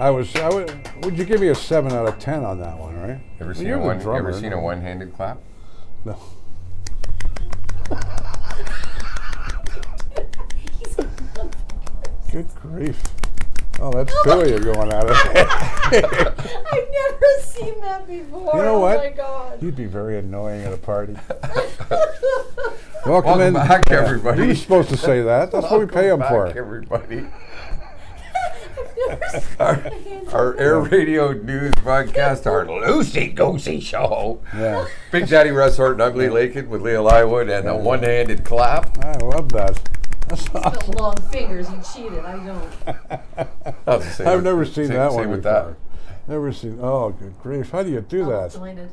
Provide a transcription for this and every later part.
Would you give me a 7 out of 10 on that one, right? Ever seen You're the a drummer. one-handed clap? No. Good grief. Oh, that's two of you going at it. I've never seen that before. You know what? Oh my God. You'd be very annoying at a party. Welcome back, everybody. You're supposed to say that. That's what we pay them for. Everybody. I've never Our Air Radio News broadcast, our loosey-goosey show. Yeah. Big Daddy Russ Horton, Ugly Lakin with Leah Lywood, and a one-handed clap. I love that. That's awesome. long fingers. You cheated. I don't. I've never seen that one Same with before. that. Never seen. Oh, good grief! How do you do that? Disappointed.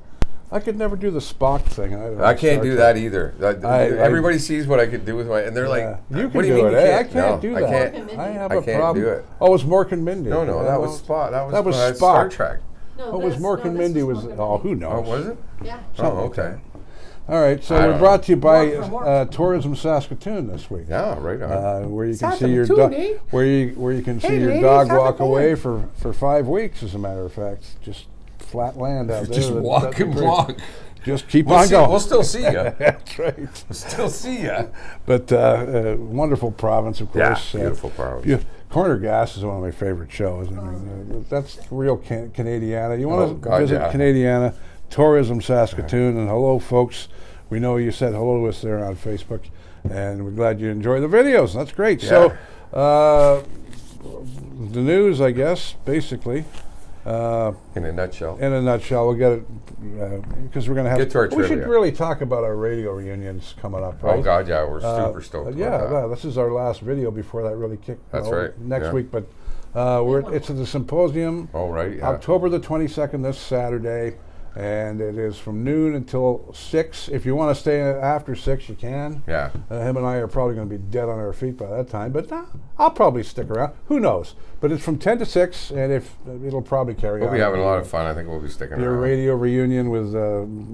I could never do the Spock thing. I can't do that either. Everybody sees what I could do with my, and they're like, you can "What do you do mean it? you I can't?" can't do that. I can't. I have I a can't problem. do it. Oh, it was Mork and Mindy. No, that was Spock. That was Spock. Star Trek. No, What was Mork and Mindy? Was who knows? Oh, was it? Yeah. Something Oh, like okay. that. All right, so I we're don't brought to you by Mork for Mork. Tourism Saskatoon this week. Yeah, right on. Where you can see your where you can see your dog walk away for 5 weeks. As a matter of fact, just flat land out there. Just walk and walk. Just keep on going. We'll still see you. That's right. We'll still see you. But wonderful province, of course. Yeah, beautiful province. Corner Gas is one of my favorite shows. I mean, that's real Canadiana. You want to God, visit yeah. Canadiana, Tourism Saskatoon, and hello, folks. We know you said hello to us there on Facebook, and we're glad you enjoy the videos. That's great. Yeah. So, the news, I guess, basically. In a nutshell. We'll get it because we're going to have. Get to our we should trivia. really talk about our radio reunions coming up. Right? Oh God, yeah, we're super stoked. about that. This is our last video before that really kicked. That's right. Next Yeah. week, but it's at the symposium. Oh right, yeah. October the 22nd, this Saturday, and it is from noon until 6. If you want to stay after 6, you can. Yeah. Him and I are probably going to be dead on our feet by that time, but I'll probably stick around. Who knows? But it's from 10 to 6, and if it'll probably carry on. We'll be having a lot of fun. I think we'll be sticking Your around. radio reunion with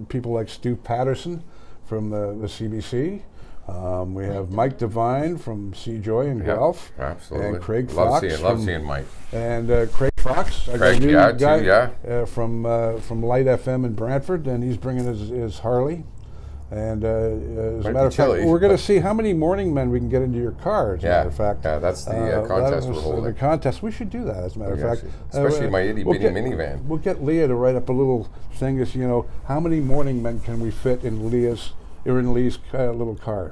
people like Stu Patterson from the CBC. We have Mike Devine from Seajoy in Guelph. Absolutely. And Craig love Fox. seeing Mike. And Craig Fox, a Craig, new yeah, guy too, yeah. from Light FM in Brantford, and he's bringing his Harley. And as a matter of fact, we're going to see how many morning men we can get into your car. As a matter of fact, yeah, that's the contest we're holding. The contest. We should do that. As a matter of fact, especially my itty bitty minivan. We'll get Leah to write up a little thing. As how many morning men can we fit in Leah's little car?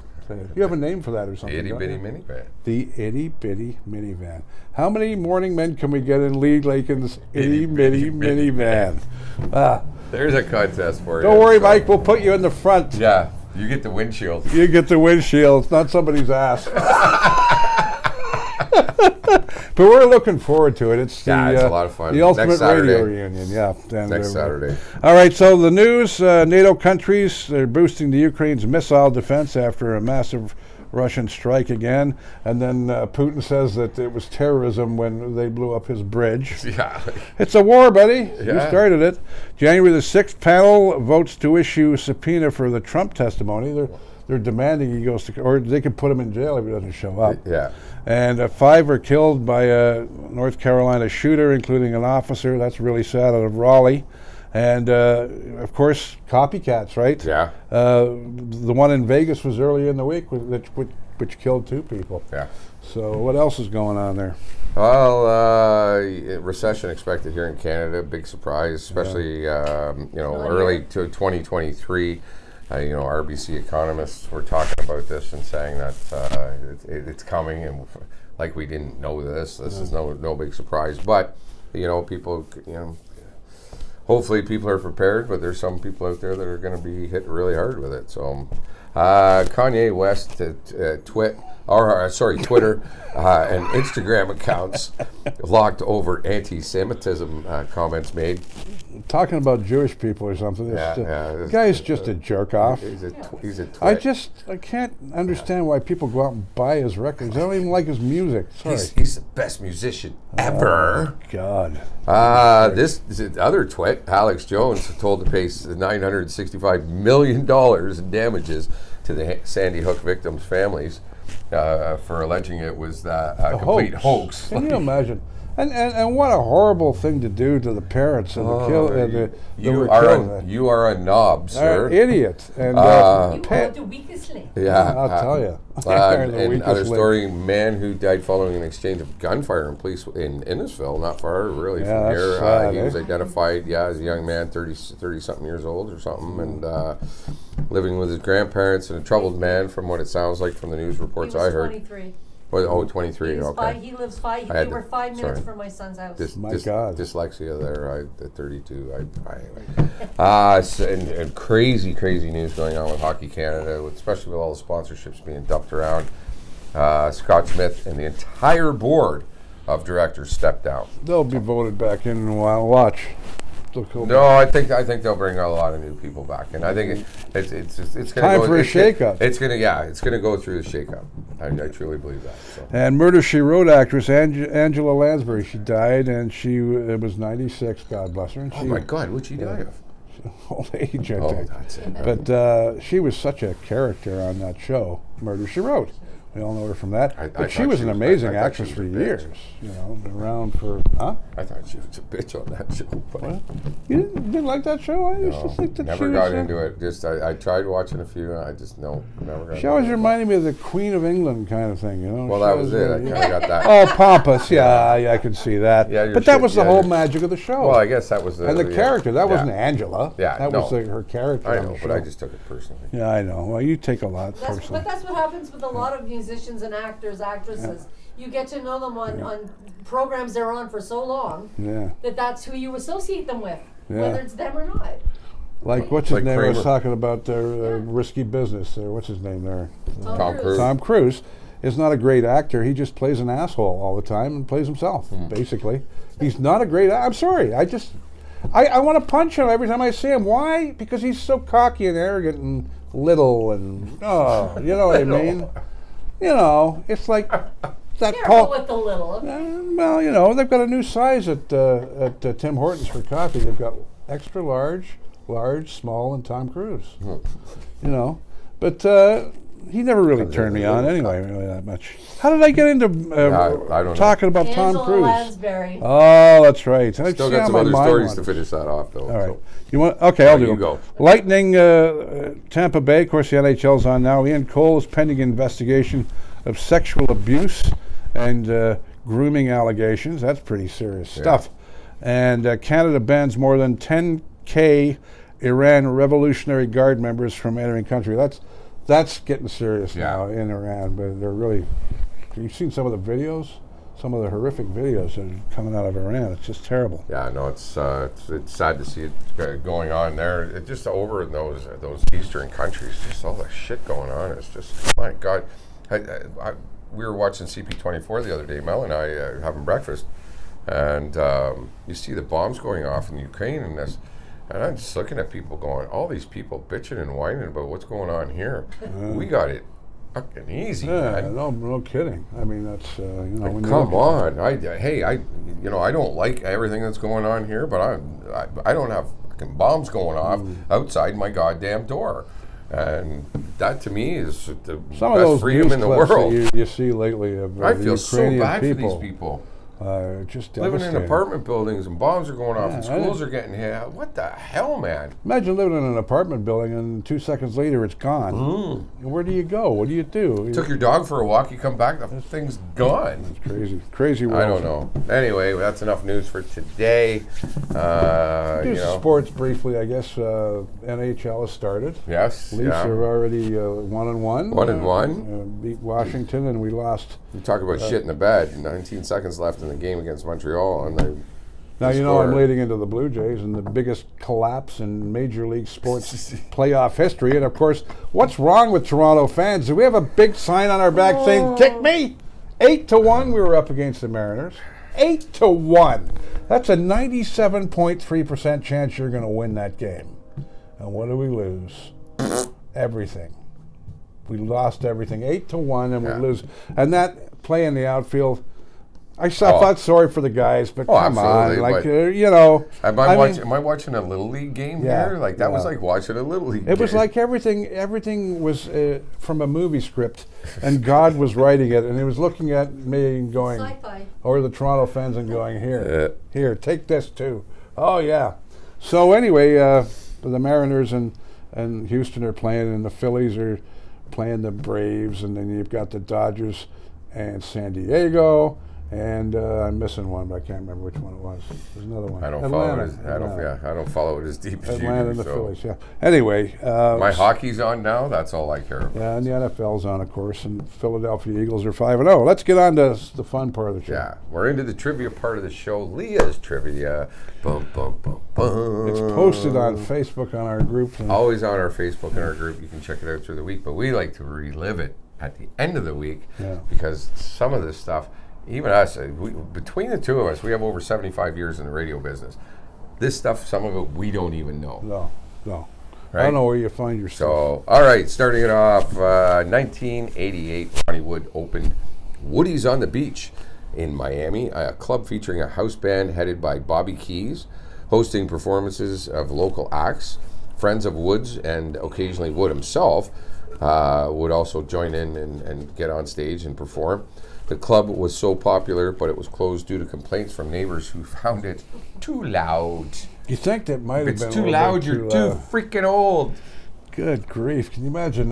You have a name for that or something? The itty bitty minivan. The itty bitty minivan. How many morning men can we get in Lee Lakin's itty bitty minivan? There's a contest for you. Don't worry, Mike. We'll put you in the front. Yeah, you get the windshield. You get the windshield. It's not somebody's ass. But we're looking forward to it. It's it's a lot of fun. The ultimate Next Saturday. radio reunion. Yeah. And, Next Saturday. All right. So the news: NATO countries they're boosting the Ukraine's missile defense after a massive Russian strike again, and then Putin says that it was terrorism when they blew up his bridge. Yeah. It's a war, buddy. You Yeah. started it. January the 6th panel votes to issue a subpoena for the Trump testimony. They're demanding he goes to, or they could put him in jail if he doesn't show up. Yeah. And 5 were killed by a North Carolina shooter, including an officer. That's really sad, out of Raleigh. And, of course, copycats, right? Yeah. The one in Vegas was earlier in the week, which killed 2 people. Yeah. So what else is going on there? Well, recession expected here in Canada. Big surprise, especially early to 2023. RBC economists were talking about this and saying that it's coming, and like we didn't know this. This is no big surprise. But people, hopefully people are prepared. But there's some people out there that are going to be hit really hard with it. So, Kanye West Twitter and Instagram accounts locked over anti-Semitism comments made. Talking about Jewish people or something. The guy's just a jerk off. He's a twit. I can't understand why people go out and buy his records. I don't even like his music. Sorry. He's the best musician ever. God. This other twit, Alex Jones, told to pay $965 million in damages to the Sandy Hook victims' families for alleging it was a complete hoax. Can you imagine? And what a horrible thing to do to the parents and the kill. You are a knob, sir. Idiot. And You are the weakest link. Yeah, I'll tell you. and another story: man who died following an exchange of gunfire in police in Innisfil, not far really from that's here. sad, He was eh? identified, as a young man, 30-something years old or something, and living with his grandparents, and a troubled man, from what it sounds like from the news reports He was I heard. 23. Oh, 23. Okay. He lives 5. I had They were to- 5 minutes sorry. from my son's house. My God. Dyslexia there. At 32. Anyway. And crazy news going on with Hockey Canada, especially with all the sponsorships being dumped around. Scott Smith and the entire board of directors stepped down. They'll be voted back in a while. Watch. No, I think they'll bring a lot of new people back, and I think it's going to Time go for a shakeup. It's going to go through the shakeup. I truly believe that. So. And Murder, She Wrote actress Angela Lansbury, she died, and she was 96, God bless her. And Oh my God, what'd she die of? Old age, I Oh, think. that's it. But she was such a character on that show, Murder, She Wrote. We all know her from that. I But she thought was she an was- amazing I thought actress she for was a bitch. years. Around for, huh? I thought she was a bitch on that show. But You didn't like that show? I used to think that never she got was... into it. Just I tried watching a few, and I just never got. She always into it. reminded me of the Queen of England kind of thing, Well, She that was it. I kind of got that. Oh, pompous, yeah, I could see that. Yeah, your but that shit- was the yeah, whole your- magic of the show. Well, I guess that was the and the character, that yeah. wasn't Angela. Yeah, that no. was her character. I on know, the but show. I just took it personally. Yeah, I know. Well, you take a lot But personally. that's what happens with a lot of musicians and actors, actresses. You get to know them on programs they're on for so long Yeah, that's who you associate them with, Yeah. whether it's them or not. like what's his Like name? I was Kramer. talking about their risky business. What's his name there? Tom Cruise. Tom Cruise is not a great actor. He just plays an asshole all the time and plays himself. Hmm. Basically, he's not a great. I'm sorry. I want to punch him every time I see him. Why? Because he's so cocky and arrogant and little and you know what I mean? It's like that Careful with the little. well, they've got a new size at Tim Hortons for coffee. They've got extra large, small, and Tom Cruise. But he never really turned me on anyway, really that much. How did I get into I don't talking about Angela Tom Cruise? Lansbury. Oh, that's right. I Still see got how some my other mind stories to wanders. finish that off, though. All right. So. You want? Okay, I'll do You them. go. Lightning, Tampa Bay. Of course, the NHL's on now. Ian Cole is pending investigation of sexual abuse and grooming allegations. That's pretty serious stuff. And Canada bans more than 10K Iran Revolutionary Guard members from entering country. That's getting serious now in Iran. But they're really. You've seen some of the videos. Some of the horrific videos that are coming out of Iran. It's just terrible. Yeah, no, it's sad to see it going on there. It just over in those eastern countries, just all the shit going on. It's just, my God. We were watching CP24 the other day, Mel and I having breakfast, and you see the bombs going off in Ukraine and this, and I'm just looking at people going, all these people bitching and whining about what's going on here. We got it fucking easy, man. No kidding. I mean, that's when you Come look at on, I don't like everything that's going on here, but I don't have fucking bombs going off outside my goddamn door, and that to me is the some of best those freedom news in the clips world. that you see lately of I the feel so Ukrainian bad people, for these people just living in devastating. apartment buildings and bombs are going off and Yeah, I schools know. are getting hit. What the hell, man? Imagine living in an apartment building and 2 seconds later it's gone. And where do you go? What do you do? Took your dog for a walk, you come back, the thing's gone. Crazy world. I don't know. Anyway, that's enough news for today. Do sports briefly, I guess. NHL has started. Yes. Leafs are already 1-1. 1-1. Beat Washington, and we lost. You talk about shit in the bed. 19 seconds left in the game against Montreal, and they. Now, they I'm score. leading into the Blue Jays and the biggest collapse in Major League Sports playoff history. And of course, what's wrong with Toronto fans? Do we have a big sign on our back saying, kick me? 8-1, we were up against the Mariners. 8-1. That's a 97.3% chance you're going to win that game. And what do we lose? Everything. We lost everything. 8-1, and we lose. And that play in the outfield, I felt sorry for the guys, but come on, absolutely, like but you know. Am I watching a Little League game here? Like that was like watching a Little League game. It was like everything was from a movie script, and God was writing it, and he was looking at me and going, Sci-fi. or the Toronto fans and going, here, take this too. Oh yeah. So anyway, the Mariners and Houston are playing, and the Phillies are playing the Braves, and then you've got the Dodgers and San Diego. And I'm missing one, but I can't remember which one it was. There's another one. I don't Atlanta. I don't follow it as deep as Atlanta you and do. the Phillies, yeah. Anyway. My hockey's on now. That's all I care about. Yeah, and the NFL's on, of course, and Philadelphia Eagles are 5-0. Let's get on to the fun part of the show. Yeah, we're into the trivia part of the show. Leah's trivia. Bum, bum, bum, bum. It's posted on Facebook on our group. Always on our Facebook and our group. You can check it out through the week, but we like to relive it at the end of the week because some of this stuff, even us, between the two of us, we have over 75 years in the radio business. This stuff, some of it, we don't even know. No. Right? I don't know where you find your stuff. So, all right, starting it off, 1988, Ronnie Wood opened Woody's on the Beach in Miami, a club featuring a house band headed by Bobby Keys, hosting performances of local acts. Friends of Wood's and occasionally Wood himself would also join in and get on stage and perform. The club was so popular, but it was closed due to complaints from neighbors who found it too loud. You think that might have If been it's a too little loud, bit you're too freaking old. Good grief! Can you imagine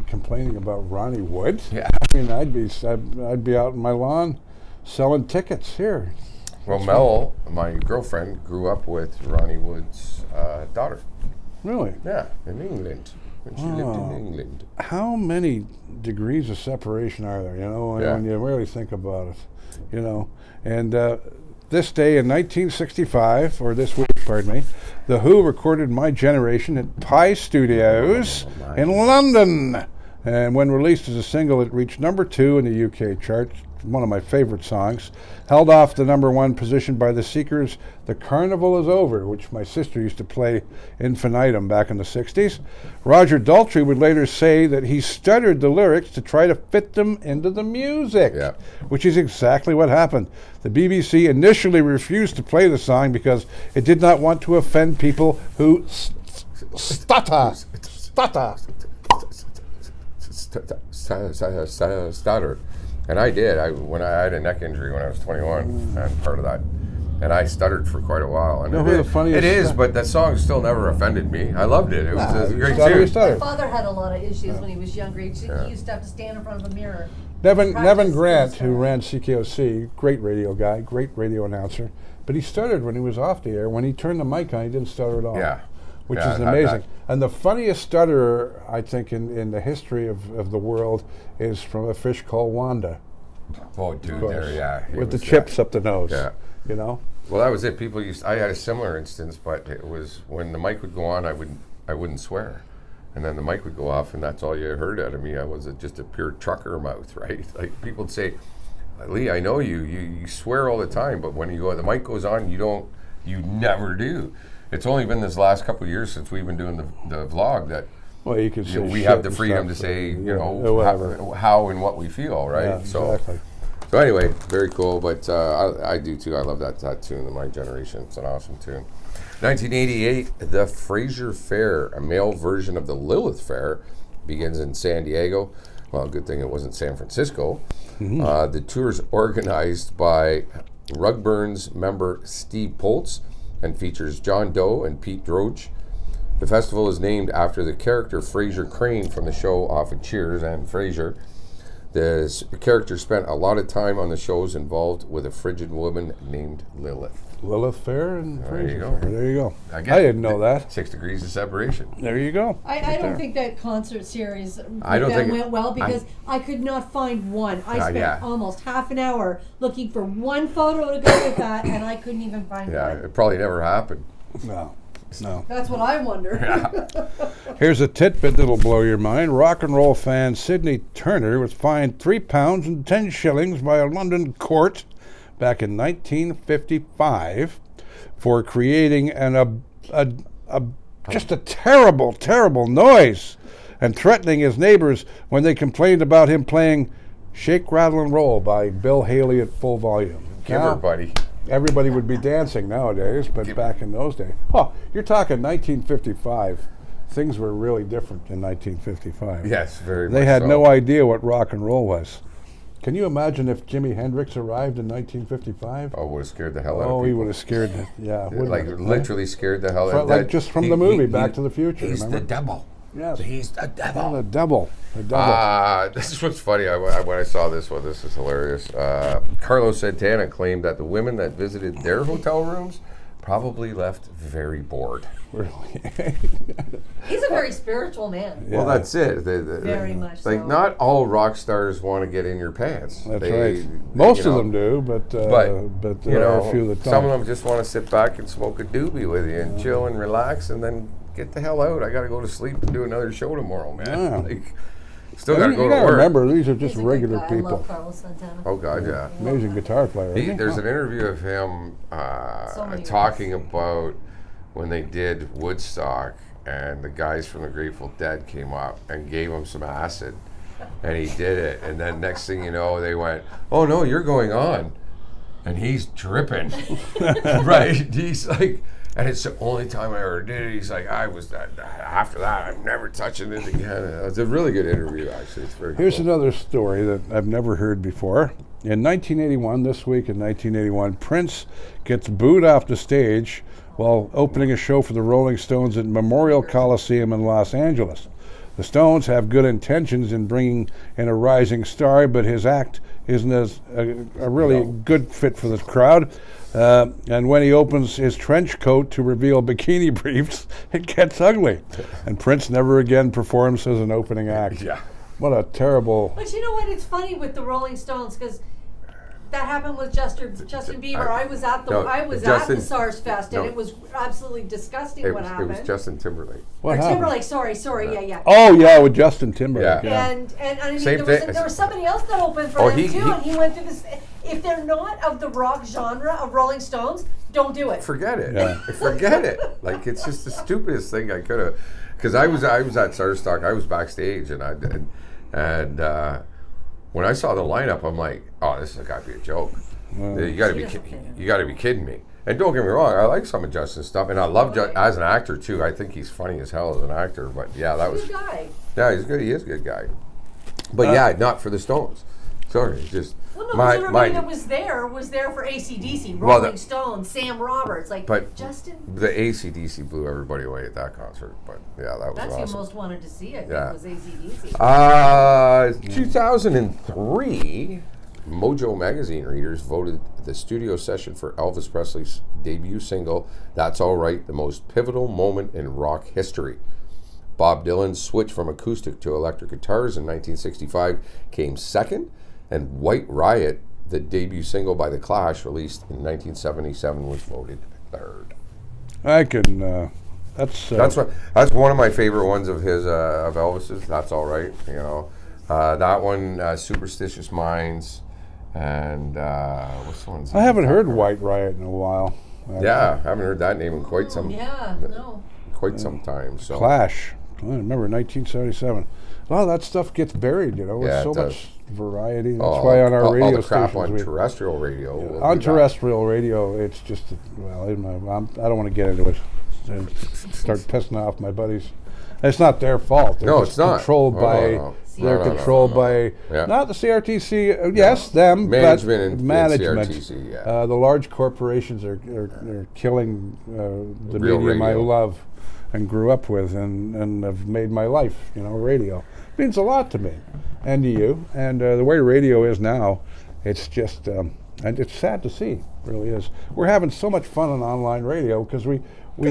complaining about Ronnie Wood? Yeah. I mean, I'd be out in my lawn selling tickets here. Well, Mel, my girlfriend, grew up with Ronnie Wood's daughter. Really? Yeah, in England. When she lived in England. How many degrees of separation are there, when you really think about it, And this day in 1965, or this week, pardon me, The Who recorded My Generation at Pi Studios in London. And when released as a single, it reached number 2 in the UK chart. One of my favorite songs. Held off the number 1 position by the Seekers' The Carnival Is Over, which my sister used to play infinitum back in the 60s. Roger Daltrey would later say that he stuttered the lyrics to try to fit them into the music, which is exactly what happened. The BBC initially refused to play the song because it did not want to offend people who stutter. Stutter. And I did. When I had a neck injury when I was 21, I'm part of that. And I stuttered for quite a while. And it is, but that song still never offended me. I loved it. It was a great tune. My father had a lot of issues when he was younger. He used to have to stand in front of a mirror. Nevin Grant, who ran CKOC, great radio guy, great radio announcer, but he stuttered when he was off the air. When he turned the mic on, he didn't stutter at all. Yeah. Which is amazing. And the funniest stutterer, I think, in the history of the world is from a fish called Wanda. Oh, dude, there, with the chips up the nose. Yeah. Well, that was it. I had a similar instance, but it was when the mic would go on, I wouldn't swear. And then the mic would go off, and that's all you heard out of me. I was just a pure trucker mouth, right? Like people would say, Lee, I know you swear all the time, but when the mic goes on, you never do. It's only been this last couple of years since we've been doing the vlog that you can say we have the freedom to say how and what we feel, right? Yeah, exactly. So anyway, very cool. But I do too. I love that tune, My Generation. It's an awesome tune. 1988, the Fraser Fair, a male version of the Lilith Fair, begins in San Diego. Well, good thing it wasn't San Francisco. Mm-hmm. The tour is organized by Rugburns member Steve Poltz and features John Doe and Pete Droge. The festival is named after the character Fraser Crane from the show off of Cheers and Frasier. The character spent a lot of time on the shows involved with a frigid woman named Lilith. Lilith Fair and Fraser Fair. There you go. I didn't know that. 6 degrees of separation. There you go. I don't think that concert series went well because I could not find one. I spent almost half an hour looking for one photo to go with that, and I couldn't even find one. Yeah, it probably never happened. No. That's what I wonder. Here's a tidbit that'll blow your mind. Rock and roll fan Sidney Turner was fined £3 and 10 shillings by a London court back in 1955 for creating just a terrible, terrible noise and threatening his neighbors when they complained about him playing Shake, Rattle, and Roll by Bill Haley at full volume. Giver, buddy. Everybody would be dancing nowadays, but back in those days. Oh, you're talking 1955. Things were really different in 1955. Yes, very much They had so. no idea what rock and roll was. Can you imagine if Jimi Hendrix arrived in 1955? Oh, would have scared the hell out of Oh, people. he would have scared like literally scared the hell out of like just from the movie Back to the Future. He's remember? the devil. Yes. He's the devil. The devil. The devil. This is what's funny. When I saw this one, this is hilarious. Carlos Santana claimed that the women that visited their hotel rooms probably left very bored. Really? He's a very spiritual man. Well, that's it. Very much so. Like, not all rock stars want to get in your pants. That's right. Most of them do, but there are a few that don't. Some of them just want to sit back and smoke a doobie with you and chill and relax and then get the hell out. I got to go to sleep and do another show tomorrow, man. Yeah. Like, still got to go to gotta work. Remember, these are just He's a regular good guy. people. I love Carlos Santana. Oh, God, yeah. Amazing guitar player. There's an interview of him talking about when they did Woodstock and the guys from the Grateful Dead came up and gave him some acid and he did it, and then next thing you know they went, oh no, you're going on, and he's dripping. Right, he's like, and it's the only time I ever did it. He's like, after that I'm never touching it again. It's a really good interview, actually. It's very Here's cool. another story that I've never heard before. In 1981, this week in 1981, Prince gets booed off the stage while opening a show for the Rolling Stones at Memorial Coliseum in Los Angeles. The Stones have good intentions in bringing in a rising star, but his act isn't as a really good fit for the crowd. And when he opens his trench coat to reveal bikini briefs, it gets ugly. And Prince never again performs as an opening act. Yeah. What a terrible... But you know what? It's funny with the Rolling Stones because that happened with Justin Bieber. I was at the SARS Fest and it was absolutely disgusting what happened. It was Justin Timberlake. What happened? Timberlake, sorry, yeah. Oh yeah, with Justin Timberlake. Yeah. And I mean, Same there was somebody else that opened for them too, he- and he went through this. If they're not of the rock genre of Rolling Stones, don't do it. Forget it. Yeah. Forget it. Like, it's just the stupidest thing I could have. Because I was at Starstock. I was backstage, and when I saw the lineup, I'm like, oh, this has got to be a joke. You got to be kidding me. And don't get me wrong, I like some of Justin's stuff, and I love as an actor too. I think he's funny as hell as an actor. But yeah, that was. He's a good guy. Yeah, he's good. He is a good guy. But yeah, not for the Stones. Sorry, it's just. Well, no, everybody that was there for AC/DC, Rolling Stones, Sam Roberts, but Justin. The AC/DC blew everybody away at that concert. But yeah, that was That's awesome. who most wanted to see. I think was AC/DC. 2003, Mojo magazine readers voted the studio session for Elvis Presley's debut single, That's All Right, the most pivotal moment in rock history. Bob Dylan's switch from acoustic to electric guitars in 1965 came second, and White Riot, the debut single by The Clash, released in 1977, was voted third. I can. That's one of my favorite ones of his of Elvis's. That's All Right, you know. That one, Superstitious Minds, and what's the one? I haven't heard White Riot in a while. Yeah, I haven't heard that name in quite some some time. So Clash. I remember 1977. A lot of that stuff gets buried, you know. With so much variety. That's why on our radio all the crap stations on terrestrial radio. on terrestrial radio, it's just I don't want to get into it and start pissing off my buddies. It's not their fault. They're it's not controlled by. They're controlled by not the CRTC. Yes, them, management, but management. CRTC, yeah. The large corporations are killing the Real medium I radio. love and grew up with, and have made my life. You know, radio means a lot to me and to you. And the way radio is now, it's just and it's sad to see. Really is. We're having so much fun on online radio because we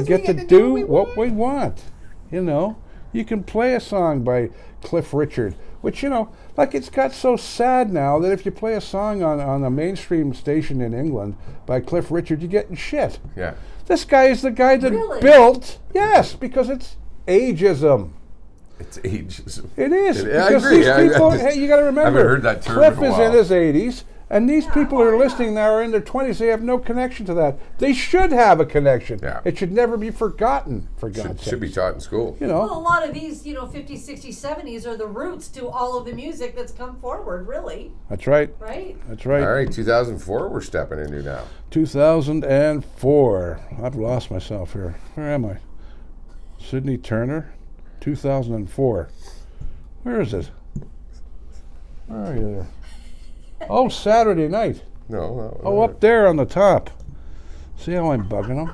get to do what we want. You know, you can play a song by Cliff Richard, which, you know, like, it's got so sad now that if you play a song on a mainstream station in England by Cliff Richard, you're getting shit. Yeah. This guy is the guy that Really? built, yes, because it's ageism. It's ageism. It is. I Because agree. these people, hey, you got to remember, I haven't heard that term Cliff in a is while. in his 80s, And these people who are listening now are in their 20s. They have no connection to that. They should have a connection. Yeah. It should never be forgotten, for God's sake. Should be taught in school. You know. Well, a lot of these, 50s, 60s, 70s are the roots to all of the music that's come forward, really. That's right. Right? That's right. All right, 2004 we're stepping into now. 2004. I've lost myself here. Where am I? Sydney Turner, 2004. Where is it? Where are you there? Oh, Saturday Night. No. Oh, up there on the top. See how I'm bugging them?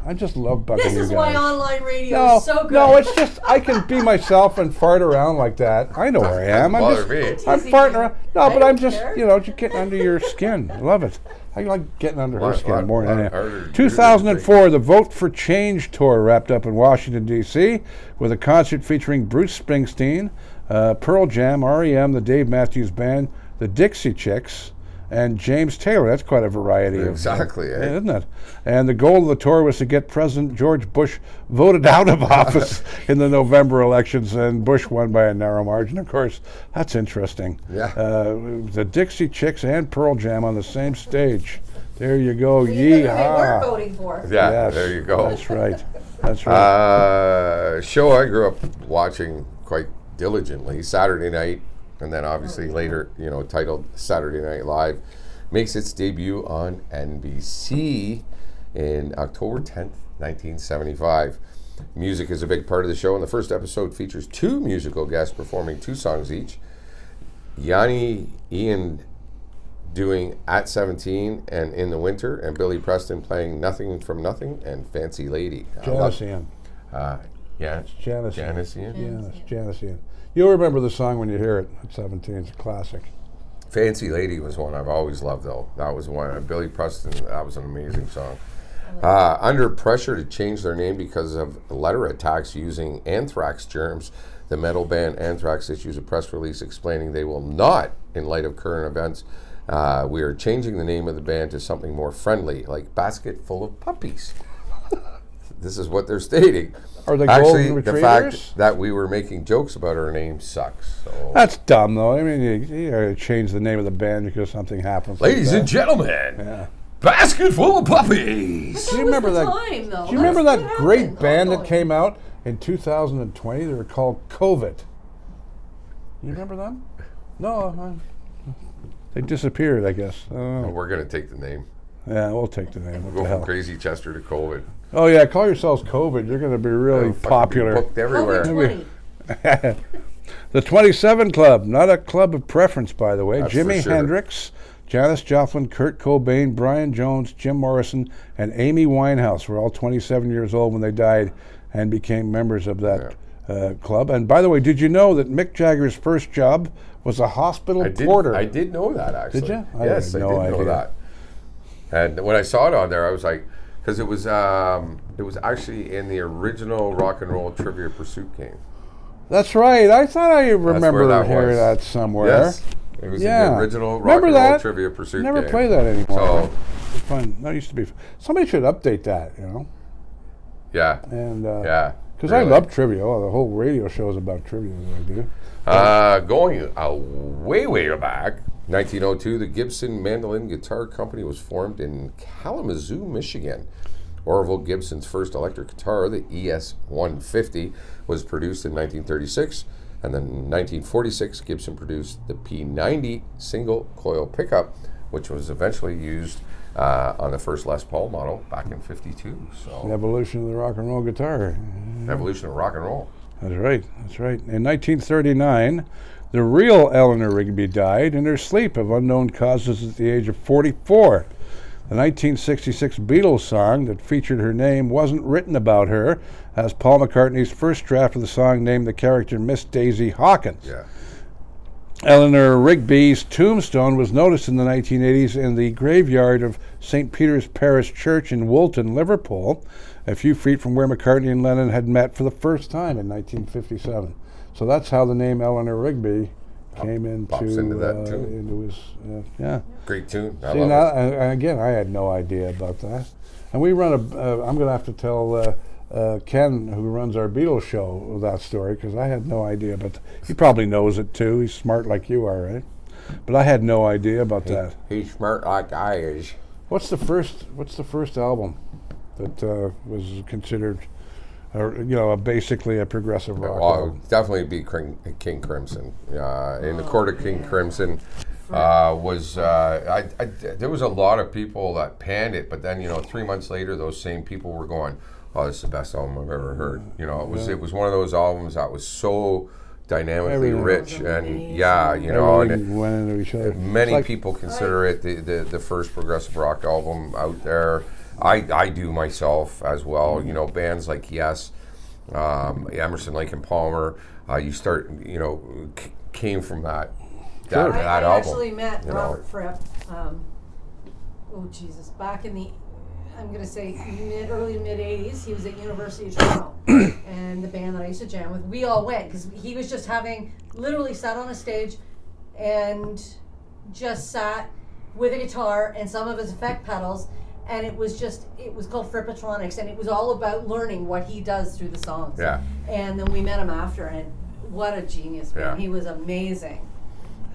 I just love bugging you guys. This is why online radio is so good. No, it's just I can be myself and fart around like that. I know where I am. I'm farting around. No, but I'm just, just getting under your skin. I love it. I like getting under her skin more than anything. 2004, the Vote for Change tour wrapped up in Washington, D.C. with a concert featuring Bruce Springsteen, Pearl Jam, R.E.M., the Dave Matthews Band, the Dixie Chicks, and James Taylor. That's quite a variety. Exactly. Isn't it? And the goal of the tour was to get President George Bush voted out of office in the November elections, and Bush won by a narrow margin. Of course, that's interesting. Yeah. The Dixie Chicks and Pearl Jam on the same stage. There you go. They Yeehaw. were voting for. Yeah, Yes, there you go. That's right. That's right. Show I grew up watching quite diligently, Saturday Night, and then obviously later, titled Saturday Night Live, makes its debut on NBC in October 10th, 1975. Music is a big part of the show, and the first episode features two musical guests performing two songs each. Ian doing At 17 and In the Winter, and Billy Preston playing Nothing from Nothing and Fancy Lady. Janice Ian. Yeah. Janice Ian. Ian. Janice Ian. You'll remember the song when you hear it. At 17, it's a classic. Fancy Lady was one I've always loved, though. That was one. Billy Preston, that was an amazing song. Under pressure to change their name because of letter attacks using anthrax germs, the metal band Anthrax issues a press release explaining they will not, in light of current events, we are changing the name of the band to something more friendly, like Basket Full of Puppies. This is what they're stating. Are they Actually, golden the retrievers? fact that we were making jokes about our name sucks. So. That's dumb, though. I mean, you change the name of the band because something happens. Ladies and gentlemen, Basket Full of Puppies. Do you remember that? Do you remember that great band that came out in 2020? They were called COVID. You remember them? No, they disappeared, I guess. I don't know. We're going to take the name. Yeah, we'll take the name. What Go the from hell? Crazy Chester to COVID. Oh yeah, call yourselves COVID. You're going to be really popular. Booked everywhere. COVID-20. The 27 Club, not a club of preference, by the way. That's Jimi for sure. Hendrix, Janis Joplin, Kurt Cobain, Brian Jones, Jim Morrison, and Amy Winehouse were all 27 years old when they died and became members of that club. And by the way, did you know that Mick Jagger's first job was a hospital porter? I did know that, actually. Did you? Yes, I did know that. And when I saw it on there, I was like, because it was actually in the original Rock and Roll Trivia Pursuit game. That's right. I thought I remember that hearing was. that somewhere. Yes, it was in the original Rock and Roll Trivia Pursuit game. Never play that anymore. So, it's fun. That used to be. Somebody should update that. Yeah. And yeah. Because I love trivia. Oh, the whole radio show is about trivia. That I do. Going way back, 1902, the Gibson Mandolin Guitar Company was formed in Kalamazoo, Michigan. Orville Gibson's first electric guitar, the ES-150, was produced in 1936, and then in 1946, Gibson produced the P90 single coil pickup, which was eventually used on the first Les Paul model back in '52. So, the evolution of the rock and roll guitar. Evolution of rock and roll. That's right. That's right. In 1939, the real Eleanor Rigby died in her sleep of unknown causes at the age of 44. The 1966 Beatles song that featured her name wasn't written about her, as Paul McCartney's first draft of the song named the character Miss Daisy Hawkins. Yeah. Eleanor Rigby's tombstone was noticed in the 1980s in the graveyard of St. Peter's Parish Church in Woolton, Liverpool, a few feet from where McCartney and Lennon had met for the first time in 1957. So that's how the name Eleanor Rigby came into that tune. Into his Great tune. See, now, and again, I had no idea about that. And we run I'm going to have to tell Ken, who runs our Beatles show, that story, because I had no idea. But he probably knows it too. He's smart like you are, right? But I had no idea about that. He's smart like I is. What's the first album that was considered, basically a progressive rock album? Definitely be King Crimson. In the Court of King Crimson there was a lot of people that panned it, but then 3 months later, those same people were going, "Oh, this is the best album I've ever heard." It was one of those albums that was so dynamically rich, and Everything went into each other. Many people consider it the first progressive rock album out there. I do myself as well. Bands like Yes, Emerson, Lake and Palmer. You start, came from that album. I actually met Robert Fripp. Back in the, I'm going to say early to mid 80s. He was at University of Toronto, and the band that I used to jam with, we all went because he was just literally sat on a stage, and just sat with a guitar and some of his effect pedals. And it was called Frippatronics, and it was all about learning what he does through the songs. Yeah. And then we met him after, and what a genius, man. Yeah. He was amazing.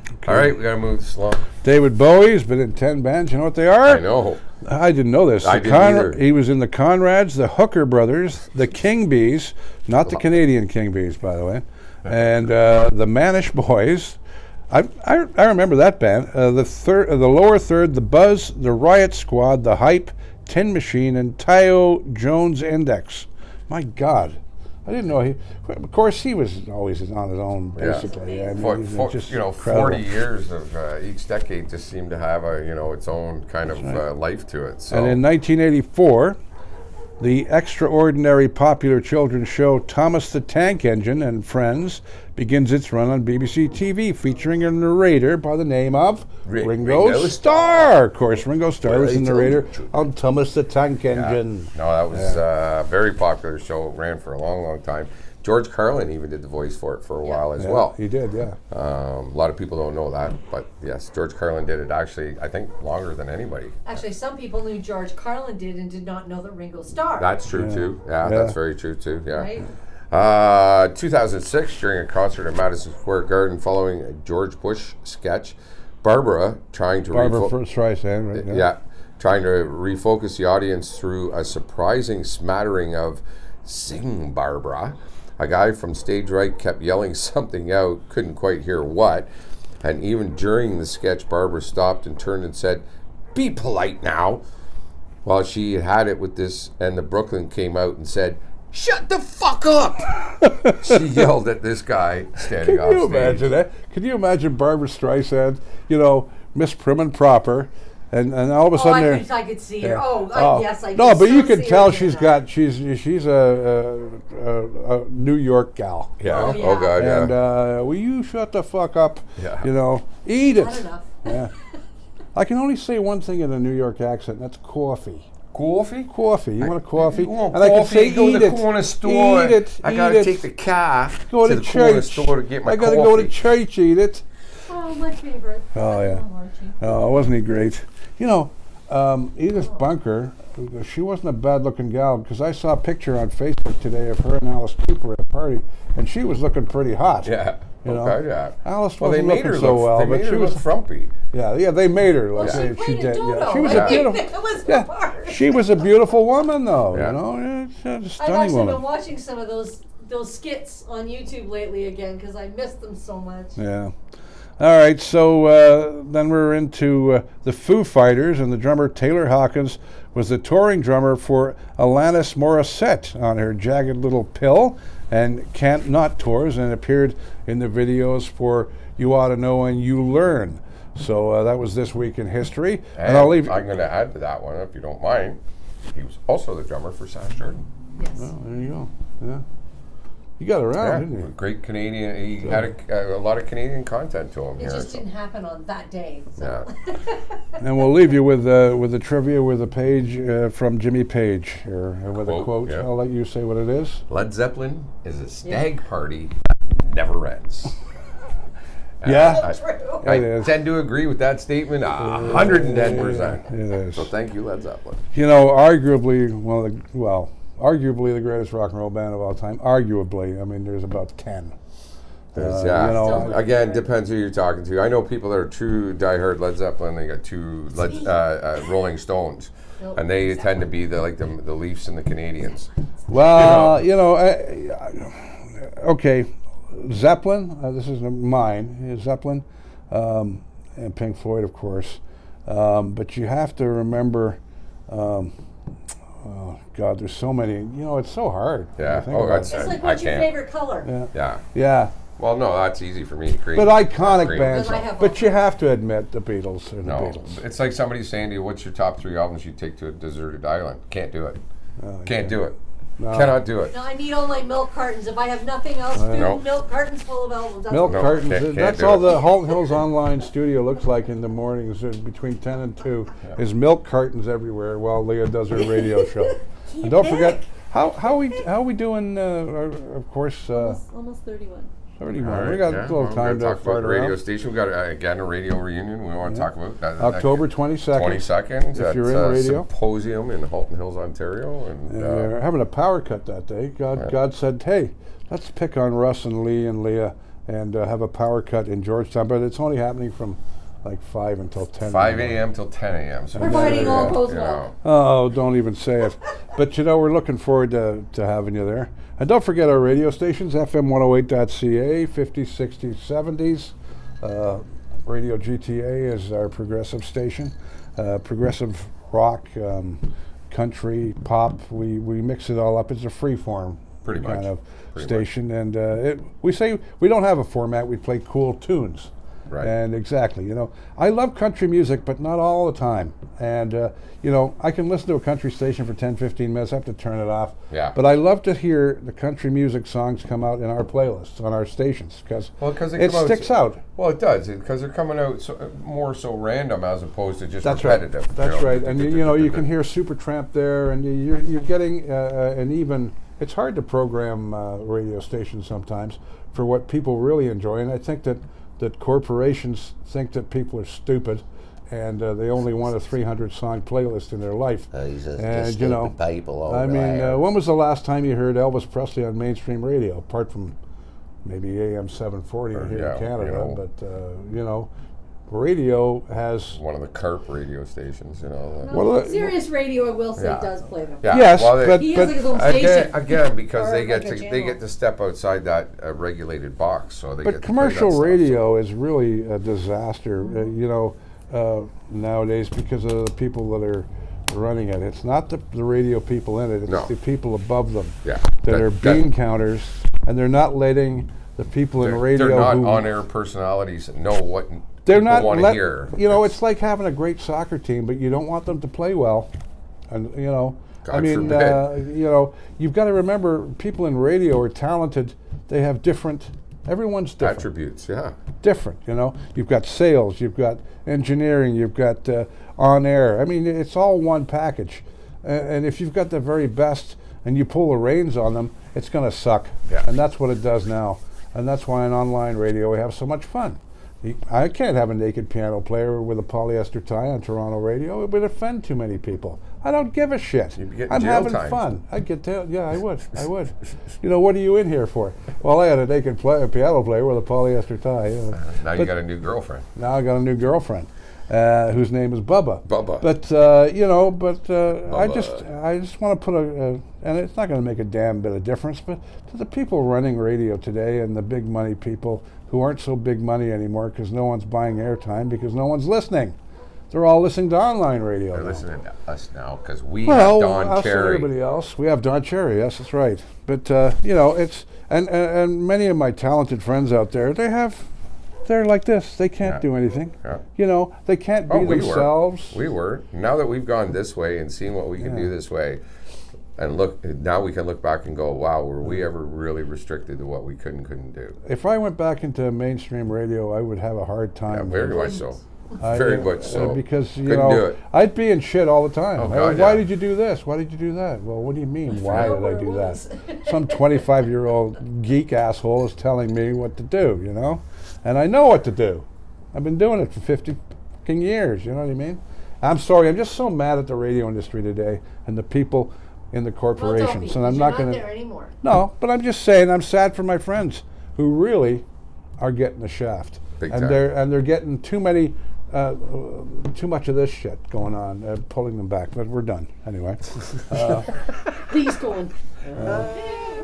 Okay. All right, we got to move slow. David Bowie's been in 10 bands. You know what they are? I know. I didn't know this. I didn't either. He was in the Conrads, the Hooker Brothers, the King Bees, not the Canadian King Bees, by the way, and the Manish Boys. I remember that band. The Lower Third, the Buzz, the Riot Squad, the Hype, Tin Machine, and Tayo Jones Index. My God, I didn't know he. Of course, he was always on his own, basically. Yeah. I mean, just 40 years of each decade just seemed to have its own kind of life to it. So. And in 1984. The extraordinary popular children's show Thomas the Tank Engine and Friends begins its run on BBC TV, featuring a narrator by the name of Ringo Starr. Of course, Ringo Starr was the narrator on Thomas the Tank Engine. No, that was a very popular show. It ran for a long, long time. George Carlin even did the voice for it for a while as well. He did, yeah. A lot of people don't know that, but yes, George Carlin did it actually, I think, longer than anybody. Actually, some people knew George Carlin did and did not know that Ringo Starr. That's true too. Yeah, that's very true too. Yeah. Right? 2006, during a concert at Madison Square Garden following a George Bush sketch, Barbara trying to Streisand, right? Trying to refocus the audience through a surprising smattering of "Sing, Barbara." A guy from stage right kept yelling something out, couldn't quite hear what, and even during the sketch, Barbara stopped and turned and said, "Be polite now." Well, she had it with this, and the Brooklyn came out and said, "Shut the fuck up!" She yelled at this guy standing off stage. Can you imagine that? Can you imagine Barbara Streisand, Miss Prim and Proper, and all of a sudden I could see her. Yes, I could. No, but you can tell she's a New York gal. Yeah. Oh God. Yeah. And will you shut the fuck up? Yeah. Eat it. Not enough. Yeah. I can only say one thing in a New York accent. And that's coffee. Coffee? Coffee. You want a coffee? You want and coffee? I can say go eat to the it. corner store. Eat it. I gotta take the car go to the corner store to get my coffee. I gotta go to church. Eat it. Oh, my favorite. Oh yeah. Oh, wasn't he great? Edith Bunker, she wasn't a bad-looking gal, because I saw a picture on Facebook today of her and Alice Cooper at a party, and she was looking pretty hot. Yeah. Yeah. Alice they wasn't made looking her so well, they but made she her was look frumpy. Yeah, they made her look. Well, she did. Yeah. She was a beautiful. She was a beautiful woman, though. A stunning I've actually woman. been watching some of those skits on YouTube lately again because I missed them so much. Yeah. All right, so then we're into the Foo Fighters, and the drummer Taylor Hawkins was the touring drummer for Alanis Morissette on her Jagged Little Pill and Can't Not tours, and appeared in the videos for You Ought to Know and You Learn. So that was This Week in History. And I'm going to add to that one, if you don't mind. He was also the drummer for Sash Jordan. Yes. Oh, there you go. Yeah. You got around, didn't you? Great Canadian. He had a lot of Canadian content to him. It just didn't happen on that day. So. Yeah. And we'll leave you with the trivia with a page from Jimmy Page here with a quote. Yeah. I'll let you say what it is. Led Zeppelin is a stag party that never ends. Yeah, I tend to agree with that statement 110%. It is. So thank you, Led Zeppelin. Arguably arguably the greatest rock and roll band of all time. Arguably, I mean, there's about 10. Yeah. You know, Still Again, depends who you're talking to. I know people that are true diehard Led Zeppelin. They got two Rolling Stones, Nope, and they exactly. tend to be the Leafs and the Canadians. well, okay, Zeppelin. This is mine. Zeppelin, and Pink Floyd, of course. But you have to remember. Oh God, there's so many. It's so hard. when Yeah. you think Oh, about that's it. It's like, I what's your can't. favorite color? Yeah. Yeah. Yeah. Well, no, that's easy for me. Green. But iconic Green. bands. Because I have But all you have to admit the Beatles are the No, Beatles. it's like somebody saying to you, "What's your top 3 albums you take to a deserted island?" Can't do it. Oh, Can't do it. No. Cannot do it. No, I need all my milk cartons. If I have nothing else, food, No. milk cartons full of albums. That's Milk what- No, cartons. can't That's do all it. the Halton Hills Online studio looks like in the mornings between 10 and 2 is milk cartons everywhere while Leah does her radio show. And don't forget, how we doing, of course, Almost 31. 31. All right, We got yeah. a little Well, we're time gonna to talk about fart the radio around. station. We got again a radio reunion. We want to talk about that. October 22nd. 22nd. If you're in radio. Symposium in Halton Hills, Ontario, and We're having a power cut that day. God said, hey, let's pick on Russ and Lee and Leah and have a power cut in Georgetown. But it's only happening from like 5 until 10. 5 a.m. till 10 a.m. So Providing all goes you well. know. Oh, don't even say it. But we're looking forward to having you there. And don't forget our radio stations, FM 108.ca, 50s, 60s, 70s. Radio GTA is our progressive station. Progressive rock, country, pop, we mix it all up. It's a free form Pretty kind much. of Pretty station. And we say we don't have a format, we play cool tunes. Right. And exactly, I love country music, but not all the time. And, I can listen to a country station for 10, 15 minutes. I have to turn it off. Yeah. But I love to hear the country music songs come out in our playlists on our stations because they it come out sticks out. Well, it does because they're coming out more so random as opposed to just That's right. repetitive. That's right. And you can hear Supertramp there, and you're getting an even. It's hard to program radio stations sometimes for what people really enjoy, and I think that corporations think that people are stupid, and they only want a 300-song playlist in their life. He's just And stupid people over I mean, there. when was the last time you heard Elvis Presley on mainstream radio, apart from maybe AM 740 here yeah, in Canada? you know. But radio has. One of the CARP radio stations, Well, Sirius Radio, I will say, Yeah. does play them. Yeah. Yes, well, but He has like his own again, station. because Or they get like a to channel. step outside that regulated box, so they get But to play commercial that stuff, radio is really a disaster, nowadays because of the people that are running it. It's not the radio people in it; it's No. the people above them Yeah. that are bean counters, and they're not letting the people in radio They're not who on-air personalities that know what they're people not want to let, hear. It's like having a great soccer team, but you don't want them to play well, and God forbid. you've got to remember people in radio are talented. They have different. Everyone's different. Attributes, yeah. Different. You've got sales, you've got engineering, you've got on air. I mean, it's all one package. And if you've got the very best and you pull the reins on them, it's going to suck. Yeah. And that's what it does now. And that's why in online radio we have so much fun. I can't have a naked piano player with a polyester tie on Toronto radio. It would offend too many people. I don't give a shit. You'd be getting I'm jail having time. fun. I'd get yeah, I would. What are you in here for? Well, I had a naked piano player with a polyester tie. Now you got a new girlfriend. Now I got a new girlfriend, whose name is Bubba. Bubba. But I just want to put and it's not going to make a damn bit of difference. But to the people running radio today and the big money people who aren't so big money anymore because no one's buying airtime because no one's listening. They're all listening to online radio. They're now. listening to us now because we Well, have Don us and Cherry. everybody else. We have Don Cherry. Yes, that's right. But it's and many of my talented friends out there. They're like this. They can't Yeah. do anything. Yeah. They can't be themselves. We were. Now that we've gone this way and seen what we can do this way, and now we can look back and go, wow, were we ever really restricted to what we couldn't do? If I went back into mainstream radio, I would have a hard time. Yeah, very much so. I- Very much so. Because Couldn't do it. I'd be in shit all the time. Oh, God, Why yeah. did you do this? Why did you do that? Well, what do you mean? Why forgot did where I it do that? was. Some 25-year-old geek asshole is telling me what to do, and I know what to do. I've been doing it for 50 fucking years. You know what I mean? I'm sorry. I'm just so mad at the radio industry today and the people in the corporations, Well, don't be, and I'm 'cause not you're going there anymore. No, but I'm just saying I'm sad for my friends who really are getting the shaft, Big and time. they're getting too much of this shit going on, pulling them back. But we're done anyway. Please go on.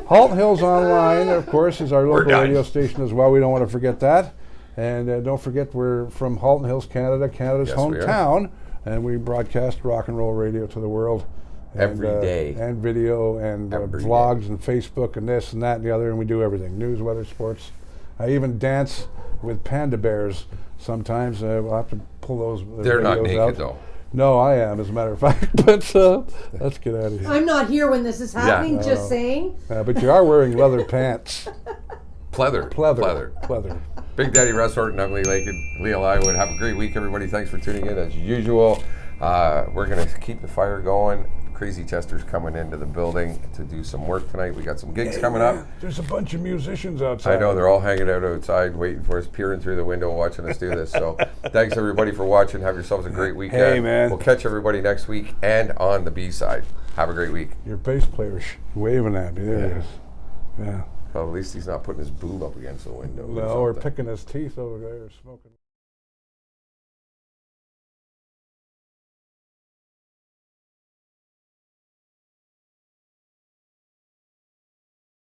Halton Hills Online, of course, is our local done. radio station as well. We don't want to forget that. And don't forget, we're from Halton Hills, Canada, Canada's Yes, we are. hometown. And we broadcast rock and roll radio to the world. Every day. And video and Every vlogs day. and Facebook and this and that and the other. And we do everything. News, weather, sports. I even dance with panda bears sometimes. We'll have to pull those They're not videos naked, out. though. No, I am, as a matter of fact. But let's get out of here. I'm not here when this is happening, Yeah. just saying. But you are wearing leather pants. Pleather. Pleather. Big Daddy Russ Horton, Emily Lakin, Leah Lywood. Have a great week, everybody. Thanks for tuning in as usual. We're going to keep the fire going. Crazy Chester's coming into the building to do some work tonight. We got some gigs coming up. There's a bunch of musicians outside. I know, they're all hanging out outside waiting for us, peering through the window, watching us do this. So thanks, everybody, for watching. Have yourselves a great weekend. Hey, man. We'll catch everybody next week and on the B-side. Have a great week. Your bass player's waving at me. There he is. Yeah. Well, at least he's not putting his boob up against the window. No, or picking his teeth over there, smoking.